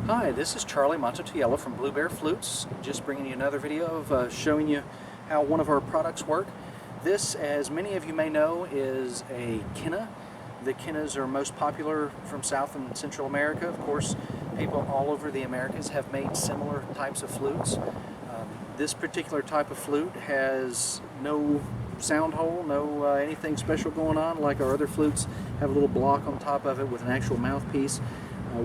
Hi, this is Charlie Mato-Toyela from Blue Bear Flutes, just bringing you another video of showing you how one of our products work. This, as many of you may know, is a Quena. The Quenas are most popular from South and Central America. Of course, people all over the Americas have made similar types of flutes. This particular type of flute has no sound hole, no anything special going on like our other flutes have a little block on top of it with an actual mouthpiece.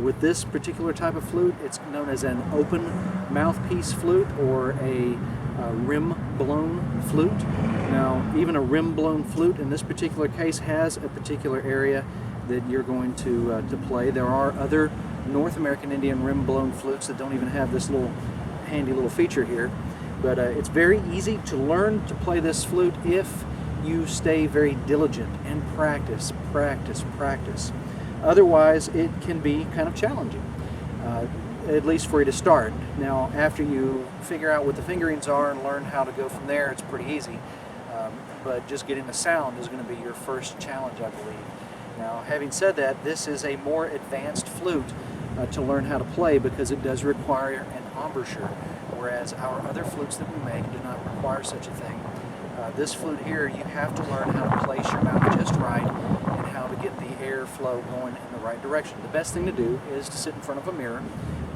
With this particular type of flute, it's known as an open mouthpiece flute or a rim-blown flute. Now, even a rim-blown flute in this particular case has a particular area that you're going to play. There are other North American Indian rim-blown flutes that don't even have this little handy little feature here. But it's very easy to learn to play this flute if you stay very diligent and practice. Otherwise, it can be kind of challenging, at least for you to start. Now, after you figure out what the fingerings are and learn how to go from there, it's pretty easy. But just getting the sound is going to be your first challenge, I believe. Now, having said that, this is a more advanced flute to learn how to play because it does require an embouchure, whereas our other flutes that we make do not require such a thing. This flute here, you have to learn how to place your mouth just right and how to get the airflow going in the right direction. The best thing to do is to sit in front of a mirror,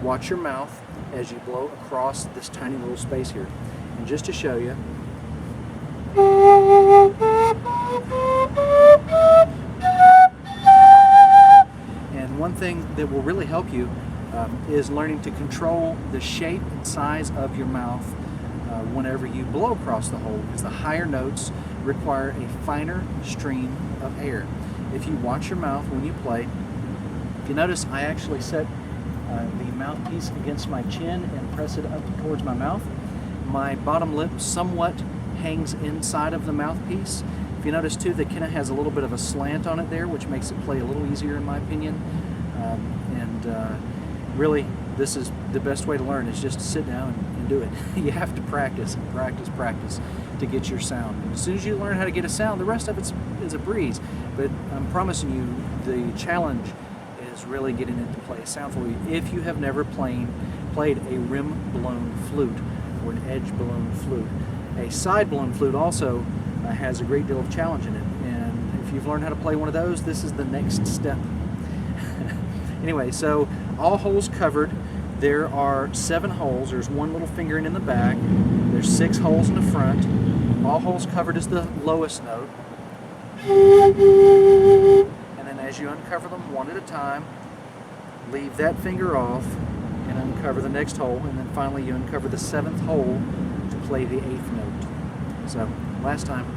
watch your mouth as you blow across this tiny little space here. And just to show you, and one thing that will really help you is learning to control the shape and size of your mouth whenever you blow across the hole, because the higher notes require a finer stream of air. If you watch your mouth when you play, if you notice, I actually set the mouthpiece against my chin and press it up towards my mouth. My bottom lip somewhat hangs inside of the mouthpiece. If you notice too, the Quena has a little bit of a slant on it there, which makes it play a little easier in my opinion. Really, this is the best way to learn, is just to sit down and do it. You have to practice to get your sound. And as soon as you learn how to get a sound, the rest of it is a breeze. But I'm promising you, the challenge is really getting it to play a sound for you. If you have never played a rim-blown flute or an edge-blown flute. A side-blown flute also has a great deal of challenge in it. And if you've learned how to play one of those, this is the next step. Anyway, so all holes covered. There are 7 holes. There's one little fingering in the back. There's 6 holes in the front. All holes covered is the lowest note. And then as you uncover them one at a time, leave that finger off and uncover the next hole. And then finally you uncover the 7th hole to play the 8th note. So, last time.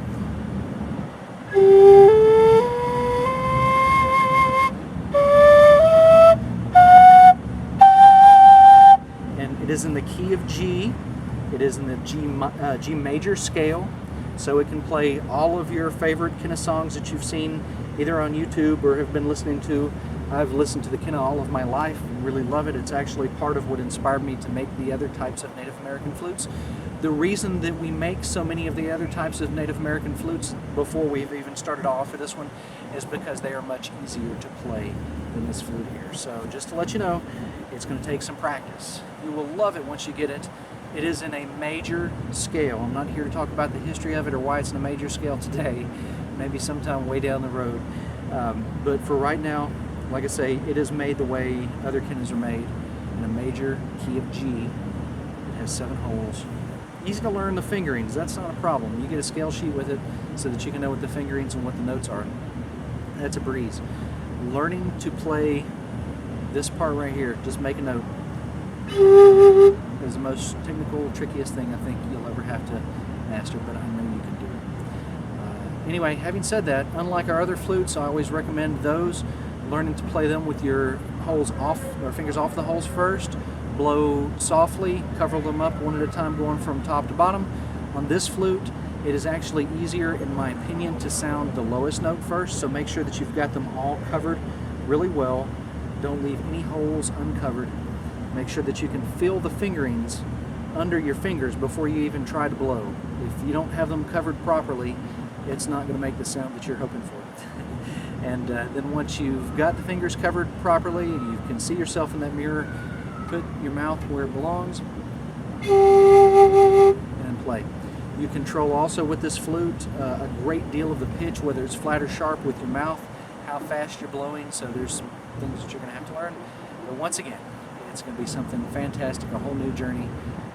It is in the key of G. It is in the G major scale, so it can play all of your favorite Quena songs that you've seen either on YouTube or have been listening to. I've listened to the Quena all of my life and really love it. It's actually part of what inspired me to make the other types of Native American flutes. The reason that we make so many of the other types of Native American flutes before we've even started off with this one is because they are much easier to play than this flute here. So just to let you know, it's going to take some practice. You will love it once you get it. It is in a major scale. I'm not here to talk about the history of it or why it's in a major scale today. Maybe sometime way down the road. But for right now, like I say, it is made the way other Quenas are made, in a major key of G. It has 7 holes. Easy to learn the fingerings. That's not a problem. You get a scale sheet with it so that you can know what the fingerings and what the notes are. That's a breeze. Learning to play this part right here, just make a note, is the most technical, trickiest thing I think you'll ever have to master, but I know you can do it. Anyway, having said that, unlike our other flutes, I always recommend those, learning to play them with your holes off, or fingers off the holes first, blow softly, cover them up one at a time going from top to bottom. On this flute, it is actually easier, in my opinion, to sound the lowest note first, so make sure that you've got them all covered really well. Don't leave any holes uncovered. Make sure that you can feel the fingerings under your fingers before you even try to blow. If you don't have them covered properly, it's not going to make the sound that you're hoping for. And then once you've got the fingers covered properly and you can see yourself in that mirror, put your mouth where it belongs and play. You control also with this flute a great deal of the pitch, whether it's flat or sharp with your mouth, how fast you're blowing, so there's some things that you're going to have to learn. But once again, it's going to be something fantastic, a whole new journey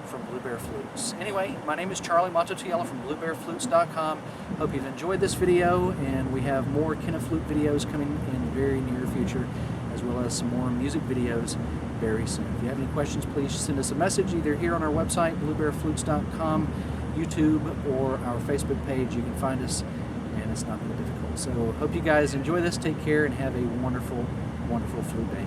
from Blue Bear Flutes. Anyway, my name is Charlie Mato-Toyela from BlueBearFlutes.com. Hope you've enjoyed this video, and we have more Quena flute videos coming in the very near future, as well as some more music videos very soon. If you have any questions, please send us a message either here on our website, BlueBearFlutes.com, YouTube, or our Facebook page. You can find us, and it's not that difficult. So hope you guys enjoy this, take care, and have a wonderful, wonderful flute day.